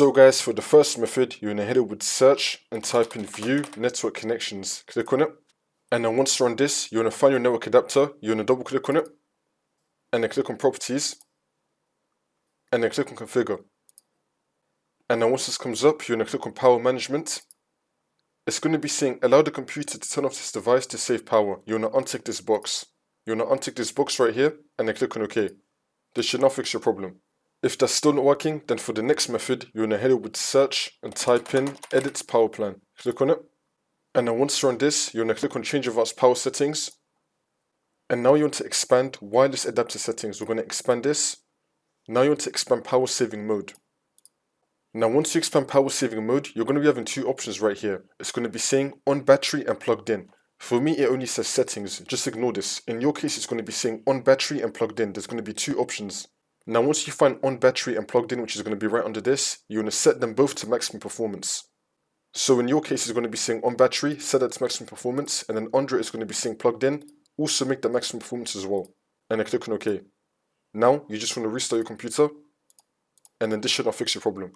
So guys, for the first method, you're going to head it with search and type in view network connections. Click on it. And then once you're on this, you're going to find your network adapter. You're going to double click on it. And then click on properties. And then click on configure. And then once this comes up, you're going to click on power management. It's going to be saying allow the computer to turn off this device to save power. You're going to untick this box. You're going to untick this box right here and then click on OK. This should now fix your problem. If that's still not working, then for the next method, you're going to head it with search and type in edit power plan. Click on it. And then once you're on this, you're going to click on change advanced power settings. And now you want to expand wireless adapter settings. We're going to expand this. Now you want to expand power saving mode. Now once you expand power saving mode, you're going to be having two options right here. It's going to be saying on battery and plugged in. For me, it only says settings. Just ignore this. In your case, it's going to be saying on battery and plugged in. There's going to be two options. Now once you find on battery and plugged in, which is going to be right under this, you're going to set them both to maximum performance. So in your case, it's going to be saying on battery, set that to maximum performance, and then under it, it's going to be saying plugged in, also make that maximum performance as well. And then click on OK. Now, you just want to restart your computer, and then this should now fix your problem.